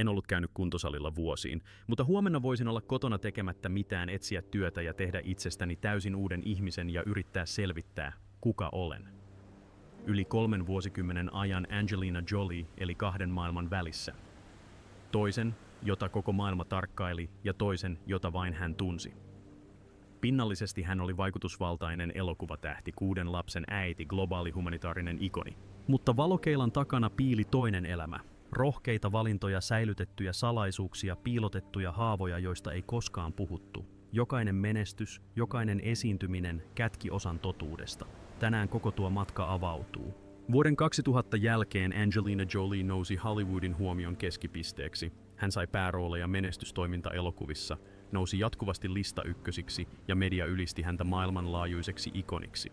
En ollut käynyt kuntosalilla vuosiin, mutta huomenna voisin olla kotona tekemättä mitään, etsiä työtä ja tehdä itsestäni täysin uuden ihmisen ja yrittää selvittää, kuka olen. Yli 3 vuosikymmenen ajan Angelina Jolie eli 2 maailman välissä. Toisen, jota koko maailma tarkkaili, ja toisen, jota vain hän tunsi. Pinnallisesti hän oli vaikutusvaltainen elokuvatähti, 6 lapsen äiti, globaali humanitaarinen ikoni. Mutta valokeilan takana piili toinen elämä. Rohkeita valintoja, säilytettyjä salaisuuksia, piilotettuja haavoja, joista ei koskaan puhuttu. Jokainen menestys, jokainen esiintyminen kätki osan totuudesta. Tänään koko tuo matka avautuu. Vuoden 2000 jälkeen Angelina Jolie nousi Hollywoodin huomion keskipisteeksi. Hän sai päärooleja menestystoiminta-elokuvissa, nousi jatkuvasti listaykkösiksi ja media ylisti häntä maailmanlaajuiseksi ikoniksi.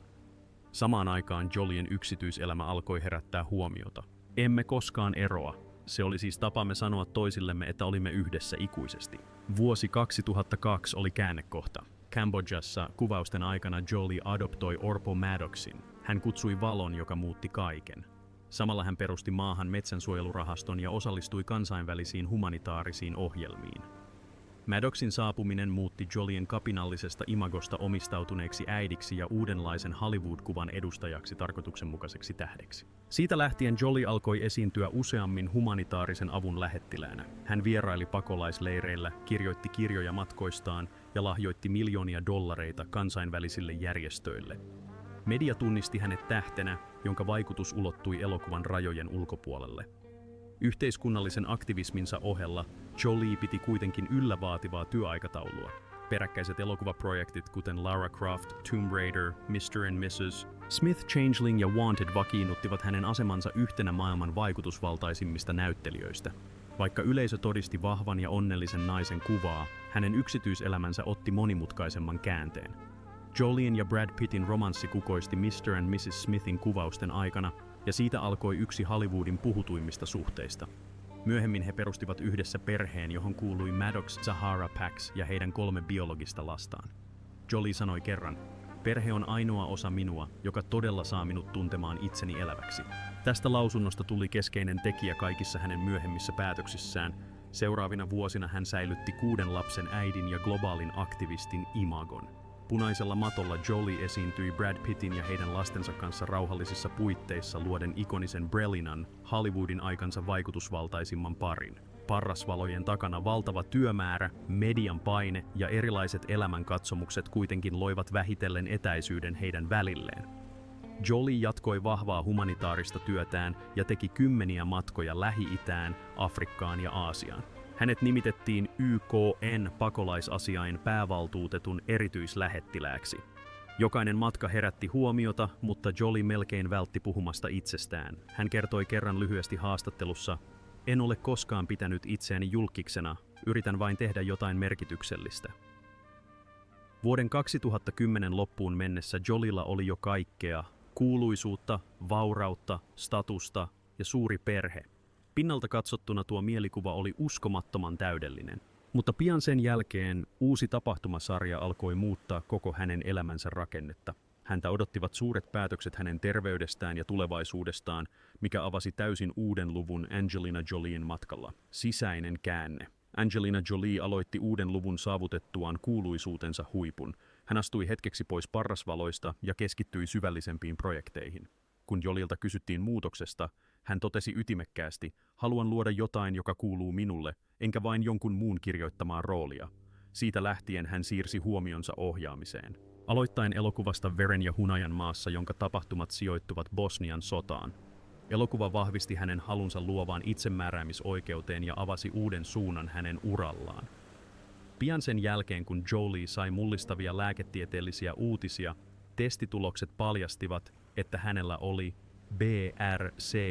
Samaan aikaan Jolien yksityiselämä alkoi herättää huomiota. Emme koskaan eroa. Se oli siis tapamme sanoa toisillemme, että olimme yhdessä ikuisesti. Vuosi 2002 oli käännekohta. Kambodžassa kuvausten aikana Jolie adoptoi Orpo Maddoxin. Hän kutsui valon, joka muutti kaiken. Samalla hän perusti maahan metsänsuojelurahaston ja osallistui kansainvälisiin humanitaarisiin ohjelmiin. Maddoxin saapuminen muutti Jolien kapinallisesta imagosta omistautuneeksi äidiksi ja uudenlaisen Hollywood-kuvan edustajaksi tarkoituksenmukaiseksi tähdeksi. Siitä lähtien Jolie alkoi esiintyä useammin humanitaarisen avun lähettiläänä. Hän vieraili pakolaisleireillä, kirjoitti kirjoja matkoistaan ja lahjoitti miljoonia dollareita kansainvälisille järjestöille. Media tunnisti hänet tähtenä, jonka vaikutus ulottui elokuvan rajojen ulkopuolelle. Yhteiskunnallisen aktivisminsa ohella Jolie piti kuitenkin yllävaativaa työaikataulua. Peräkkäiset elokuvaprojektit kuten Lara Croft, Tomb Raider, Mr. and Mrs. Smith, Changeling ja Wanted vakiinnuttivat hänen asemansa yhtenä maailman vaikutusvaltaisimmista näyttelijöistä. Vaikka yleisö todisti vahvan ja onnellisen naisen kuvaa, hänen yksityiselämänsä otti monimutkaisemman käänteen. Jolien ja Brad Pittin romanssi kukoisti Mr. and Mrs. Smithin kuvausten aikana, ja siitä alkoi yksi Hollywoodin puhutuimmista suhteista. Myöhemmin he perustivat yhdessä perheen, johon kuului Maddox, Zahara Pax ja heidän 3 biologista lastaan. Jolie sanoi kerran, "Perhe on ainoa osa minua, joka todella saa minut tuntemaan itseni eläväksi." Tästä lausunnosta tuli keskeinen tekijä kaikissa hänen myöhemmissä päätöksissään. Seuraavina vuosina hän säilytti 6 lapsen äidin ja globaalin aktivistin imagon. Punaisella matolla Jolie esiintyi Brad Pittin ja heidän lastensa kanssa rauhallisissa puitteissa luoden ikonisen Brelinan, Hollywoodin aikansa vaikutusvaltaisimman parin. Parrasvalojen takana valtava työmäärä, median paine ja erilaiset elämänkatsomukset kuitenkin loivat vähitellen etäisyyden heidän välilleen. Jolie jatkoi vahvaa humanitaarista työtään ja teki kymmeniä matkoja Lähi-itään, Afrikkaan ja Aasiaan. Hänet nimitettiin YK:n pakolaisasiain päävaltuutetun erityislähettilääksi. Jokainen matka herätti huomiota, mutta Jolie melkein vältti puhumasta itsestään. Hän kertoi kerran lyhyesti haastattelussa, "En ole koskaan pitänyt itseäni julkiksena, yritän vain tehdä jotain merkityksellistä." Vuoden 2010 loppuun mennessä Joliella oli jo kaikkea, kuuluisuutta, vaurautta, statusta ja suuri perhe. Pinnalta katsottuna tuo mielikuva oli uskomattoman täydellinen. Mutta pian sen jälkeen uusi tapahtumasarja alkoi muuttaa koko hänen elämänsä rakennetta. Häntä odottivat suuret päätökset hänen terveydestään ja tulevaisuudestaan, mikä avasi täysin uuden luvun Angelina Jolien matkalla. Sisäinen käänne. Angelina Jolie aloitti uuden luvun saavutettuaan kuuluisuutensa huipun. Hän astui hetkeksi pois parrasvaloista ja keskittyi syvällisempiin projekteihin. Kun Jolielta kysyttiin muutoksesta, hän totesi ytimekkäästi, "Haluan luoda jotain, joka kuuluu minulle, enkä vain jonkun muun kirjoittamaa roolia." Siitä lähtien hän siirsi huomionsa ohjaamiseen. Aloittaen elokuvasta Veren ja hunajan maassa, jonka tapahtumat sijoittuvat Bosnian sotaan. Elokuva vahvisti hänen halunsa luovaan itsemääräämisoikeuteen ja avasi uuden suunnan hänen urallaan. Pian sen jälkeen, kun Jolie sai mullistavia lääketieteellisiä uutisia, testitulokset paljastivat, että hänellä oli BRCA1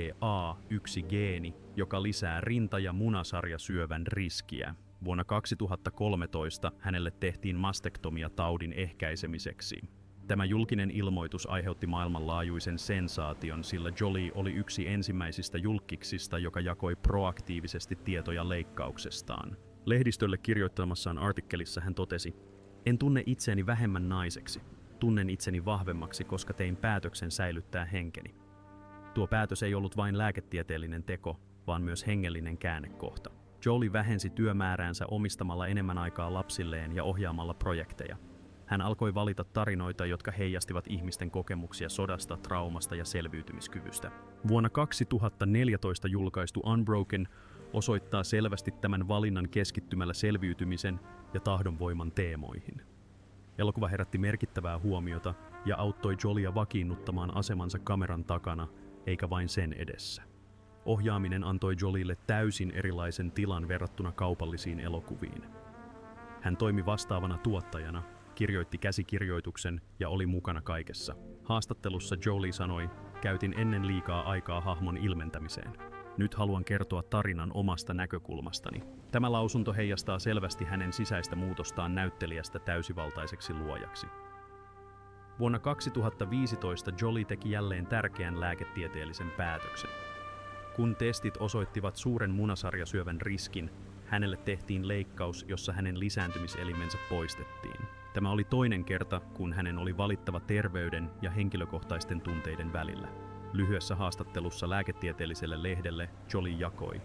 geeni, joka lisää rinta- ja munasarjasyövän riskiä. Vuonna 2013 hänelle tehtiin mastektomia taudin ehkäisemiseksi. Tämä julkinen ilmoitus aiheutti maailmanlaajuisen sensaation, sillä Jolie oli yksi ensimmäisistä julkiksista, joka jakoi proaktiivisesti tietoja leikkauksestaan. Lehdistölle kirjoittamassaan artikkelissa hän totesi, "En tunne itseäni vähemmän naiseksi. Tunnen itseni vahvemmaksi, koska tein päätöksen säilyttää henkeni." Tuo päätös ei ollut vain lääketieteellinen teko, vaan myös hengellinen käännekohta. Jolie vähensi työmääräänsä omistamalla enemmän aikaa lapsilleen ja ohjaamalla projekteja. Hän alkoi valita tarinoita, jotka heijastivat ihmisten kokemuksia sodasta, traumasta ja selviytymiskyvystä. Vuonna 2014 julkaistu Unbroken osoittaa selvästi tämän valinnan keskittymällä selviytymisen ja tahdonvoiman teemoihin. Elokuva herätti merkittävää huomiota ja auttoi Joliea vakiinnuttamaan asemansa kameran takana, eikä vain sen edessä. Ohjaaminen antoi Jolielle täysin erilaisen tilan verrattuna kaupallisiin elokuviin. Hän toimi vastaavana tuottajana, kirjoitti käsikirjoituksen ja oli mukana kaikessa. Haastattelussa Jolie sanoi, käytin ennen liikaa aikaa hahmon ilmentämiseen. Nyt haluan kertoa tarinan omasta näkökulmastani. Tämä lausunto heijastaa selvästi hänen sisäistä muutostaan näyttelijästä täysivaltaiseksi luojaksi. Vuonna 2015 Jolie teki jälleen tärkeän lääketieteellisen päätöksen. Kun testit osoittivat suuren munasarjasyövän riskin, hänelle tehtiin leikkaus, jossa hänen lisääntymiselimensä poistettiin. Tämä oli toinen kerta, kun hänen oli valittava terveyden ja henkilökohtaisten tunteiden välillä. Lyhyessä haastattelussa lääketieteelliselle lehdelle Jolie jakoi.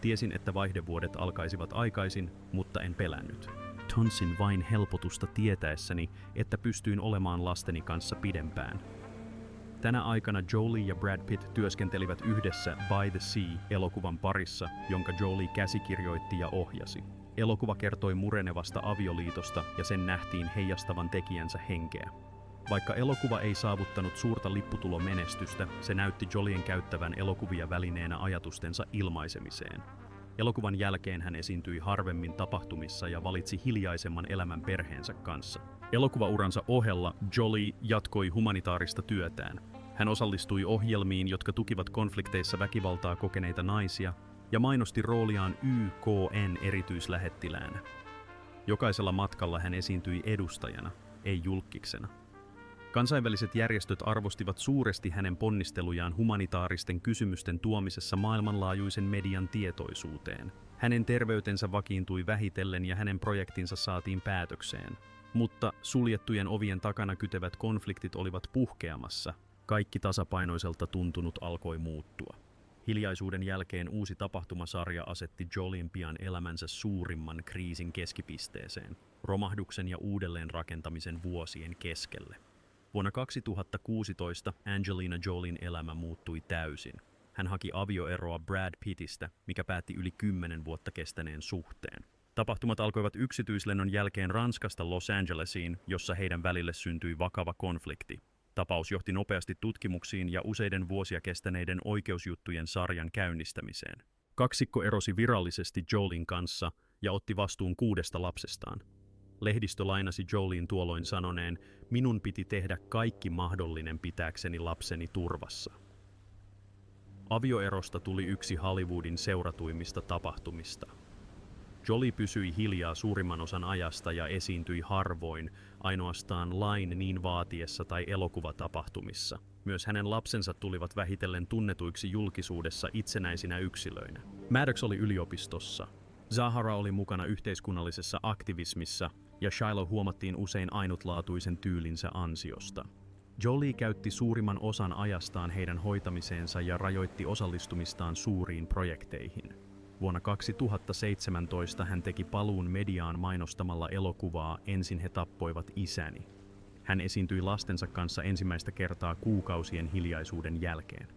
Tiesin, että vaihdevuodet alkaisivat aikaisin, mutta en pelännyt. Tunsin vain helpotusta tietäessäni, että pystyin olemaan lasteni kanssa pidempään. Tänä aikana Jolie ja Brad Pitt työskentelivät yhdessä By the Sea-elokuvan parissa, jonka Jolie käsikirjoitti ja ohjasi. Elokuva kertoi murenevasta avioliitosta ja sen nähtiin heijastavan tekijänsä henkeä. Vaikka elokuva ei saavuttanut suurta lipputulomenestystä, se näytti Jolien käyttävän elokuvia välineenä ajatustensa ilmaisemiseen. Elokuvan jälkeen hän esiintyi harvemmin tapahtumissa ja valitsi hiljaisemman elämän perheensä kanssa. Elokuvauransa ohella Jolie jatkoi humanitaarista työtään. Hän osallistui ohjelmiin, jotka tukivat konflikteissa väkivaltaa kokeneita naisia, ja mainosti rooliaan YK:n erityislähettiläänä. Jokaisella matkalla hän esiintyi edustajana, ei julkkiksena. Kansainväliset järjestöt arvostivat suuresti hänen ponnistelujaan humanitaaristen kysymysten tuomisessa maailmanlaajuisen median tietoisuuteen. Hänen terveytensä vakiintui vähitellen ja hänen projektinsa saatiin päätökseen. Mutta suljettujen ovien takana kytevät konfliktit olivat puhkeamassa. Kaikki tasapainoiselta tuntunut alkoi muuttua. Hiljaisuuden jälkeen uusi tapahtumasarja asetti Jolien pian elämänsä suurimman kriisin keskipisteeseen, romahduksen ja uudelleenrakentamisen vuosien keskelle. Vuonna 2016 Angelina Jolien elämä muuttui täysin. Hän haki avioeroa Brad Pittistä, mikä päätti yli 10 vuotta kestäneen suhteen. Tapahtumat alkoivat yksityislennon jälkeen Ranskasta Los Angelesiin, jossa heidän välille syntyi vakava konflikti. Tapaus johti nopeasti tutkimuksiin ja useiden vuosia kestäneiden oikeusjuttujen sarjan käynnistämiseen. Kaksikko erosi virallisesti Jolien kanssa ja otti vastuun 6 lapsestaan. Lehdistö lainasi Jolien tuolloin sanoneen, minun piti tehdä kaikki mahdollinen pitääkseni lapseni turvassa. Avioerosta tuli yksi Hollywoodin seuratuimmista tapahtumista. Jolie pysyi hiljaa suurimman osan ajasta ja esiintyi harvoin, ainoastaan lain niin vaatiessa tai elokuvatapahtumissa. Myös hänen lapsensa tulivat vähitellen tunnetuiksi julkisuudessa itsenäisinä yksilöinä. Maddox oli yliopistossa. Zahara oli mukana yhteiskunnallisessa aktivismissa ja Shiloh huomattiin usein ainutlaatuisen tyylinsä ansiosta. Jolie käytti suurimman osan ajastaan heidän hoitamiseensa ja rajoitti osallistumistaan suuriin projekteihin. Vuonna 2017 hän teki paluun mediaan mainostamalla elokuvaa Ensin he tappoivat isäni. Hän esiintyi lastensa kanssa ensimmäistä kertaa kuukausien hiljaisuuden jälkeen.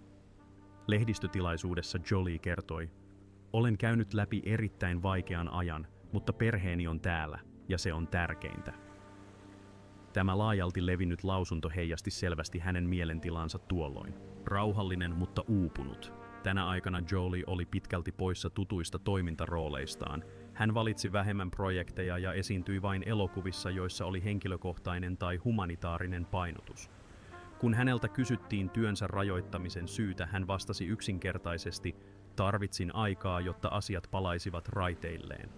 Lehdistötilaisuudessa Jolie kertoi, olen käynyt läpi erittäin vaikean ajan, mutta perheeni on täällä, ja se on tärkeintä. Tämä laajalti levinnyt lausunto heijasti selvästi hänen mielentilansa tuolloin. Rauhallinen, mutta uupunut. Tänä aikana Jolie oli pitkälti poissa tutuista toimintarooleistaan. Hän valitsi vähemmän projekteja ja esiintyi vain elokuvissa, joissa oli henkilökohtainen tai humanitaarinen painotus. Kun häneltä kysyttiin työnsä rajoittamisen syytä, hän vastasi yksinkertaisesti, tarvitsin aikaa, jotta asiat palaisivat raiteilleen.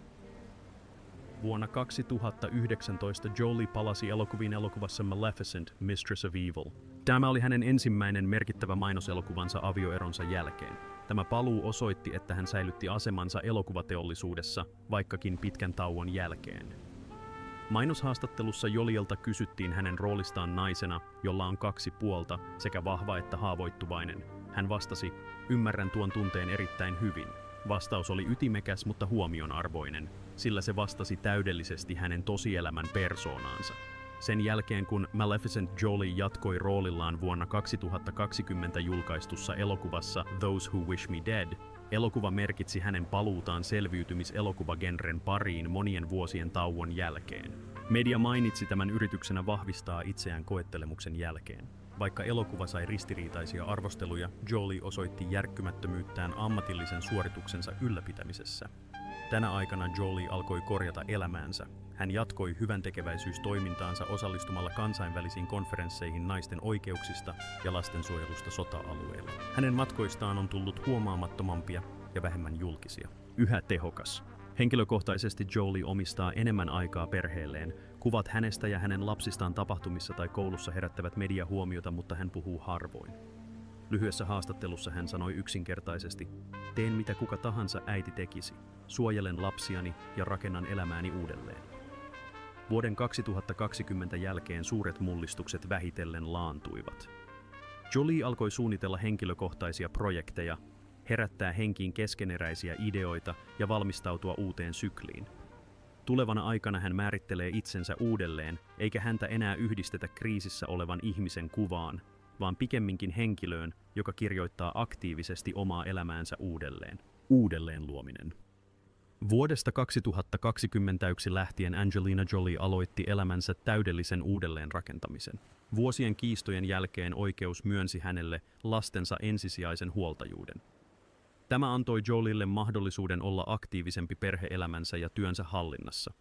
Vuonna 2019 Jolie palasi elokuviin elokuvassa Maleficent, Mistress of Evil. Tämä oli hänen ensimmäinen merkittävä mainoselokuvansa avioeronsa jälkeen. Tämä paluu osoitti, että hän säilytti asemansa elokuvateollisuudessa, vaikkakin pitkän tauon jälkeen. Mainoshaastattelussa Jolielta kysyttiin hänen roolistaan naisena, jolla on 2 puolta, sekä vahva että haavoittuvainen. Hän vastasi, ymmärrän tuon tunteen erittäin hyvin. Vastaus oli ytimekäs, mutta huomionarvoinen, sillä se vastasi täydellisesti hänen tosielämän persoonaansa. Sen jälkeen, kun Maleficent Jolie jatkoi roolillaan vuonna 2020 julkaistussa elokuvassa Those Who Wish Me Dead, elokuva merkitsi hänen paluutaan selviytymiselokuvagenren pariin monien vuosien tauon jälkeen. Media mainitsi tämän yrityksenä vahvistaa itseään koettelemuksen jälkeen. Vaikka elokuva sai ristiriitaisia arvosteluja, Jolie osoitti järkkymättömyyttään ammatillisen suorituksensa ylläpitämisessä. Tänä aikana Jolie alkoi korjata elämäänsä. Hän jatkoi hyväntekeväisyystoimintaansa osallistumalla kansainvälisiin konferensseihin naisten oikeuksista ja lastensuojelusta sota-alueilla. Hänen matkoistaan on tullut huomaamattomampia ja vähemmän julkisia. Yhä tehokas. Henkilökohtaisesti Jolie omistaa enemmän aikaa perheelleen. Kuvat hänestä ja hänen lapsistaan tapahtumissa tai koulussa herättävät mediahuomiota, mutta hän puhuu harvoin. Lyhyessä haastattelussa hän sanoi yksinkertaisesti: "Teen mitä kuka tahansa äiti tekisi. Suojelen lapsiani ja rakennan elämääni uudelleen." Vuoden 2020 jälkeen suuret mullistukset vähitellen laantuivat. Jolie alkoi suunnitella henkilökohtaisia projekteja, herättää henkiin keskeneräisiä ideoita ja valmistautua uuteen sykliin. Tulevana aikana hän määrittelee itsensä uudelleen, eikä häntä enää yhdistetä kriisissä olevan ihmisen kuvaan, vaan pikemminkin henkilöön, joka kirjoittaa aktiivisesti omaa elämäänsä uudelleen. Uudelleen luominen. Vuodesta 2021 lähtien Angelina Jolie aloitti elämänsä täydellisen uudelleenrakentamisen. Vuosien kiistojen jälkeen oikeus myönsi hänelle lastensa ensisijaisen huoltajuuden. Tämä antoi Jolielle mahdollisuuden olla aktiivisempi perhe-elämänsä ja työnsä hallinnassa.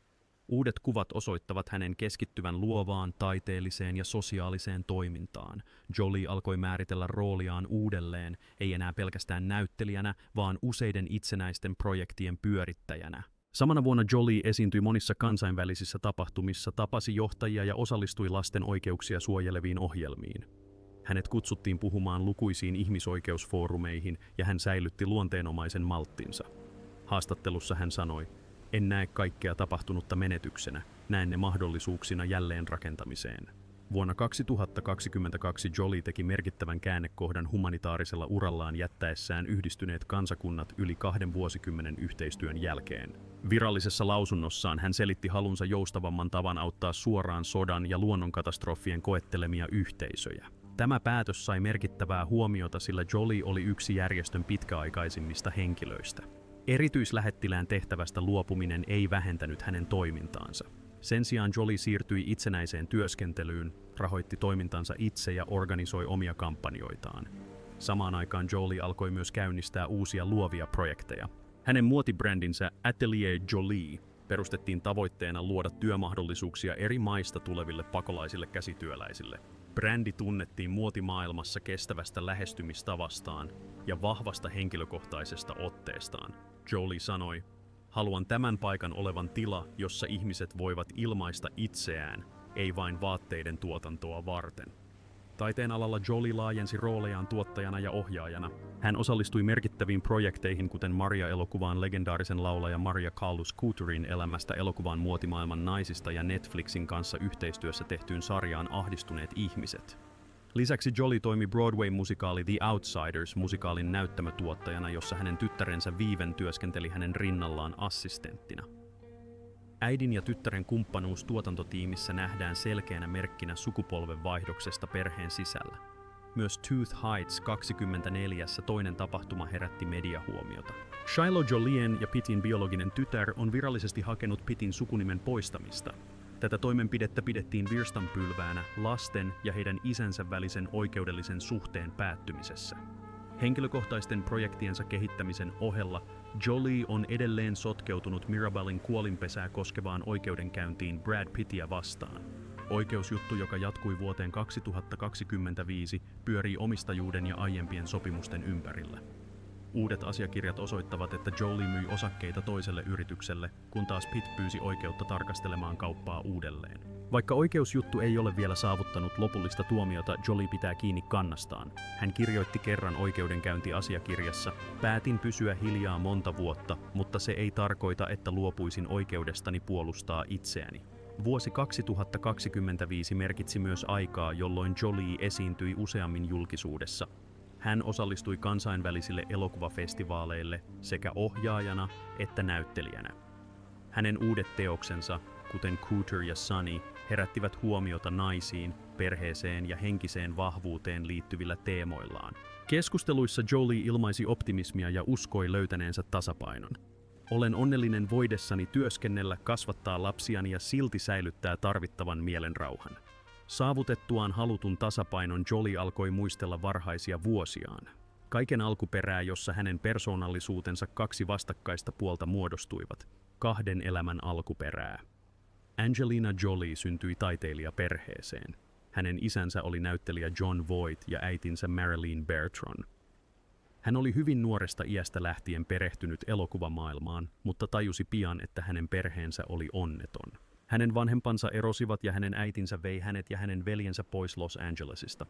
Uudet kuvat osoittavat hänen keskittyvän luovaan, taiteelliseen ja sosiaaliseen toimintaan. Jolie alkoi määritellä rooliaan uudelleen, ei enää pelkästään näyttelijänä, vaan useiden itsenäisten projektien pyörittäjänä. Samana vuonna Jolie esiintyi monissa kansainvälisissä tapahtumissa, tapasi johtajia ja osallistui lasten oikeuksia suojeleviin ohjelmiin. Hänet kutsuttiin puhumaan lukuisiin ihmisoikeusfoorumeihin ja hän säilytti luonteenomaisen malttinsa. Haastattelussa hän sanoi: "En näe kaikkea tapahtunutta menetyksenä, näen ne mahdollisuuksina jälleenrakentamiseen." Vuonna 2022 Jolie teki merkittävän käännekohdan humanitaarisella urallaan jättäessään Yhdistyneet kansakunnat yli 2 vuosikymmenen yhteistyön jälkeen. Virallisessa lausunnossaan hän selitti halunsa joustavamman tavan auttaa suoraan sodan ja luonnonkatastrofien koettelemia yhteisöjä. Tämä päätös sai merkittävää huomiota, sillä Jolie oli yksi järjestön pitkäaikaisimmista henkilöistä. Erityislähettilään tehtävästä luopuminen ei vähentänyt hänen toimintaansa. Sen sijaan Jolie siirtyi itsenäiseen työskentelyyn, rahoitti toimintansa itse ja organisoi omia kampanjoitaan. Samaan aikaan Jolie alkoi myös käynnistää uusia luovia projekteja. Hänen muotibrändinsä Atelier Jolie perustettiin tavoitteena luoda työmahdollisuuksia eri maista tuleville pakolaisille käsityöläisille. Brändi tunnettiin muotimaailmassa kestävästä lähestymistavastaan ja vahvasta henkilökohtaisesta otteestaan. Jolie sanoi: "Haluan tämän paikan olevan tila, jossa ihmiset voivat ilmaista itseään, ei vain vaatteiden tuotantoa varten." Taiteen alalla Jolie laajensi roolejaan tuottajana ja ohjaajana. Hän osallistui merkittäviin projekteihin, kuten Maria-elokuvaan legendaarisen laulaja Maria Callas-Couturin elämästä, elokuvaan muotimaailman naisista ja Netflixin kanssa yhteistyössä tehtyyn sarjaan Ahdistuneet ihmiset. Lisäksi Jolie toimi Broadway-musikaali The Outsiders-musikaalin näyttämötuottajana, jossa hänen tyttärensä Viven työskenteli hänen rinnallaan assistenttina. Äidin ja tyttären kumppanuus tuotantotiimissä nähdään selkeänä merkkinä sukupolvenvaihdoksesta perheen sisällä. Myös Tooth Heights 24 toinen tapahtuma herätti mediahuomiota. Shiloh Jolien ja Pittin biologinen tytär on virallisesti hakenut Pittin sukunimen poistamista. Tätä toimenpidettä pidettiin virstanpylväänä lasten ja heidän isänsä välisen oikeudellisen suhteen päättymisessä. Henkilökohtaisten projektiensa kehittämisen ohella Jolie on edelleen sotkeutunut Mirabelin kuolinpesää koskevaan oikeudenkäyntiin Brad Pittiä vastaan. Oikeusjuttu, joka jatkui vuoteen 2025, pyörii omistajuuden ja aiempien sopimusten ympärillä. Uudet asiakirjat osoittavat, että Jolie myi osakkeita toiselle yritykselle, kun taas Pitt pyysi oikeutta tarkastelemaan kauppaa uudelleen. Vaikka oikeusjuttu ei ole vielä saavuttanut lopullista tuomiota, Jolie pitää kiinni kannastaan. Hän kirjoitti kerran oikeudenkäyntiasiakirjassa: "Päätin pysyä hiljaa monta vuotta, mutta se ei tarkoita, että luopuisin oikeudestani puolustaa itseäni." Vuosi 2025 merkitsi myös aikaa, jolloin Jolie esiintyi useammin julkisuudessa. Hän osallistui kansainvälisille elokuvafestivaaleille sekä ohjaajana että näyttelijänä. Hänen uudet teoksensa, kuten Cooter ja Sunny, herättivät huomiota naisiin, perheeseen ja henkiseen vahvuuteen liittyvillä teemoillaan. Keskusteluissa Jolie ilmaisi optimismia ja uskoi löytäneensä tasapainon. Olen onnellinen voidessani työskennellä, kasvattaa lapsiani ja silti säilyttää tarvittavan mielenrauhan. Saavutettuaan halutun tasapainon Jolie alkoi muistella varhaisia vuosiaan. Kaiken alkuperää, jossa hänen persoonallisuutensa kaksi vastakkaista puolta muodostuivat. Kahden elämän alkuperää. Angelina Jolie syntyi taiteilijaperheeseen. Hänen isänsä oli näyttelijä Jon Voight ja äitinsä Marilyn Bertron. Hän oli hyvin nuoresta iästä lähtien perehtynyt elokuvamaailmaan, mutta tajusi pian, että hänen perheensä oli onneton. Hänen vanhempansa erosivat ja hänen äitinsä vei hänet ja hänen veljensä pois Los Angelesista.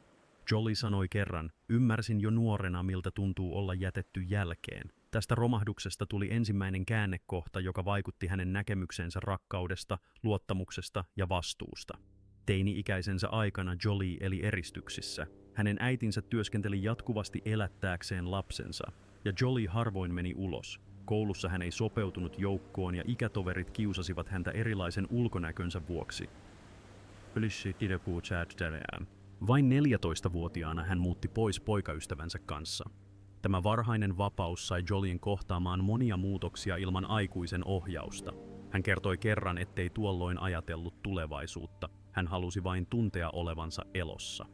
Jolie sanoi kerran, ymmärsin jo nuorena, miltä tuntuu olla jätetty jälkeen. Tästä romahduksesta tuli ensimmäinen käännekohta, joka vaikutti hänen näkemyksensä rakkaudesta, luottamuksesta ja vastuusta. Teini-ikäisensä aikana Jolie eli eristyksissä. Hänen äitinsä työskenteli jatkuvasti elättääkseen lapsensa, ja Jolie harvoin meni ulos. Koulussa hän ei sopeutunut joukkoon ja ikätoverit kiusasivat häntä erilaisen ulkonäkönsä vuoksi. Vain 14-vuotiaana hän muutti pois poikaystävänsä kanssa. Tämä varhainen vapaus sai Jolien kohtaamaan monia muutoksia ilman aikuisen ohjausta. Hän kertoi kerran, ettei tuolloin ajatellut tulevaisuutta. Hän halusi vain tuntea olevansa elossa.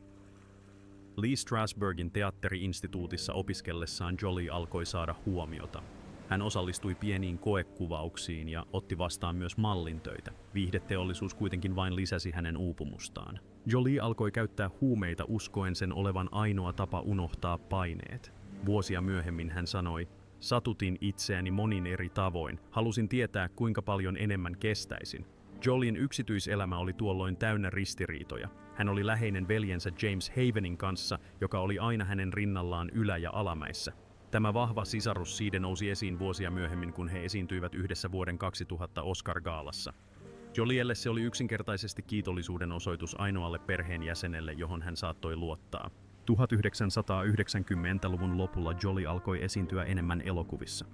Lee Strasbergin teatteri-instituutissa opiskellessaan Jolie alkoi saada huomiota. Hän osallistui pieniin koekuvauksiin ja otti vastaan myös mallintöitä. Viihdeteollisuus kuitenkin vain lisäsi hänen uupumustaan. Jolie alkoi käyttää huumeita uskoen sen olevan ainoa tapa unohtaa paineet. Vuosia myöhemmin hän sanoi, satutin itseäni monin eri tavoin, halusin tietää kuinka paljon enemmän kestäisin. Jolien yksityiselämä oli tuolloin täynnä ristiriitoja. Hän oli läheinen veljensä James Havenin kanssa, joka oli aina hänen rinnallaan ylä- ja alamäissä. Tämä vahva sisarussiide nousi esiin vuosia myöhemmin, kun he esiintyivät yhdessä vuoden 2000 Oscar-gaalassa. Jolielle se oli yksinkertaisesti kiitollisuuden osoitus ainoalle perheenjäsenelle, johon hän saattoi luottaa. 1990-luvun lopulla Jolie alkoi esiintyä enemmän elokuvissa.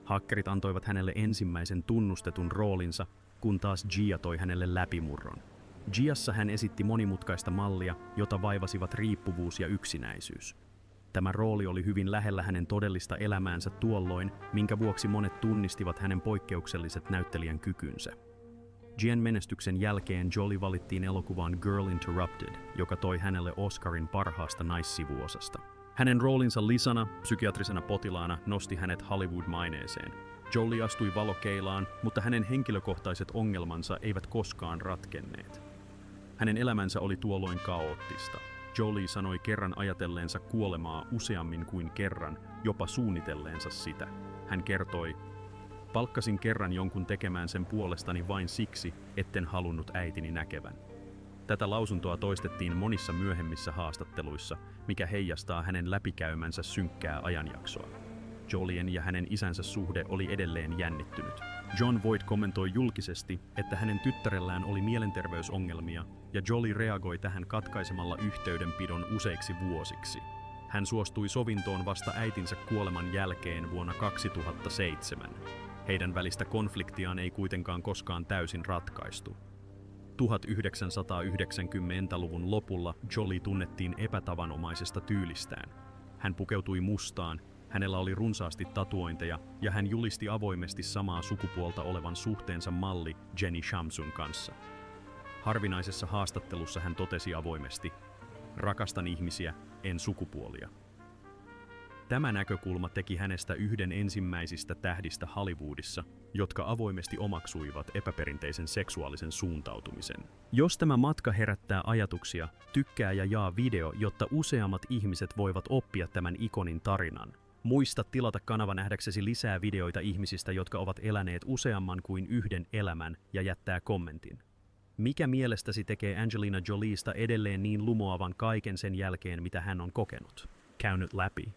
Hakkerit antoivat hänelle ensimmäisen tunnustetun roolinsa, kun taas Gia toi hänelle läpimurron. Giassa hän esitti monimutkaista mallia, jota vaivasivat riippuvuus ja yksinäisyys. Tämä rooli oli hyvin lähellä hänen todellista elämäänsä tuolloin, minkä vuoksi monet tunnistivat hänen poikkeukselliset näyttelijän kykynsä. Gian menestyksen jälkeen Jolie valittiin elokuvaan Girl Interrupted, joka toi hänelle Oscarin parhaasta naissivuosasta. Hänen roolinsa Lisana, psykiatrisena potilaana, nosti hänet Hollywood-maineeseen. Jolie astui valokeilaan, mutta hänen henkilökohtaiset ongelmansa eivät koskaan ratkenneet. Hänen elämänsä oli tuolloin kaoottista. Jolie sanoi kerran ajatelleensa kuolemaa useammin kuin kerran, jopa suunnitelleensa sitä. Hän kertoi, palkkasin kerran jonkun tekemään sen puolestani vain siksi, etten halunnut äitini näkevän. Tätä lausuntoa toistettiin monissa myöhemmissä haastatteluissa, mikä heijastaa hänen läpikäymänsä synkkää ajanjaksoa. Jolien ja hänen isänsä suhde oli edelleen jännittynyt. Jon Voight kommentoi julkisesti, että hänen tyttärellään oli mielenterveysongelmia, ja Jolie reagoi tähän katkaisemalla yhteydenpidon useiksi vuosiksi. Hän suostui sovintoon vasta äitinsä kuoleman jälkeen vuonna 2007. Heidän välistä konfliktiaan ei kuitenkaan koskaan täysin ratkaistu. 1990-luvun lopulla Jolie tunnettiin epätavanomaisesta tyylistään. Hän pukeutui mustaan, hänellä oli runsaasti tatuointeja ja hän julisti avoimesti samaa sukupuolta olevan suhteensa malli Jenny Shamsun kanssa. Harvinaisessa haastattelussa hän totesi avoimesti, rakastan ihmisiä, en sukupuolia. Tämä näkökulma teki hänestä yhden ensimmäisistä tähdistä Hollywoodissa, jotka avoimesti omaksuivat epäperinteisen seksuaalisen suuntautumisen. Jos tämä matka herättää ajatuksia, tykkää ja jaa video, jotta useammat ihmiset voivat oppia tämän ikonin tarinan. Muista tilata kanava nähdäksesi lisää videoita ihmisistä, jotka ovat eläneet useamman kuin yhden elämän, ja jättää kommentin. Mikä mielestäsi tekee Angelina Joliesta edelleen niin lumoavan kaiken sen jälkeen, mitä hän on kokenut? Käy nyt läpi.